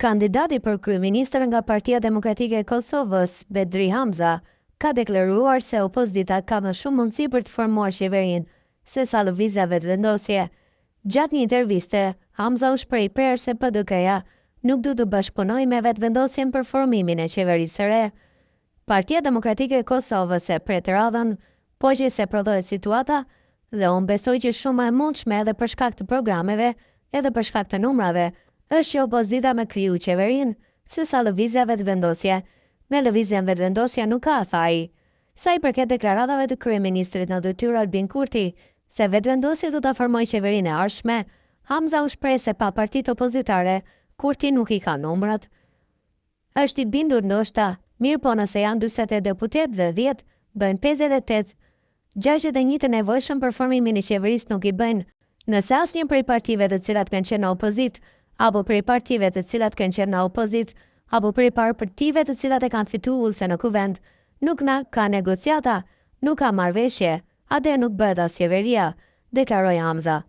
Kandidati për kryeministër nga Partia Demokratike e Kosovës, Bedri Hamza, ka deklaruar se opozita ka më shumë mundësi për të formuar qeverinë se sa lëvizja vetëvendosje. Gjatë një interviste, Hamza u shpreh prerë se PDK-ja nuk du të bashkëpunojë me vetëvendosjen për formimin e qeverisë së re. Partia Demokratike e Kosovës e pret radhën, po që se prodhohet situata dhe unë besoj që shumë e mundshme edhe për shkak të programeve, edhe për shkak të numrave, është që opozita me kriju qeverinë, se sa lëvizja vetëvendosje. Me lëvizjen vetëvendosja nuk ka, tha ai. Sa i përket deklaratave të kryeministrit në detyrë Albin Kurti, se vetëvendosja do ta formojë qeverinë e ardhshme, Hamza u shpreh se pa partitë opozitare, Kurti nuk i ka numrat. Është i bindur ndoshta, mirë po nëse janë 40 deputet dhe 10, bëjnë 58. 61 të nevojshëm për formimin e qeverisë nuk i bëjnë. Nëse asnjë prej partive të cilat kanë qenë në opozit, apo prej partive të cilat kanë qenë në opozit, apo prej partive të cilat e kanë fituar ulse në kuvend, nuk ka negociata, nuk ka marrëveshje, atëherë nuk bëhet as qeveria, deklaroi Hamza.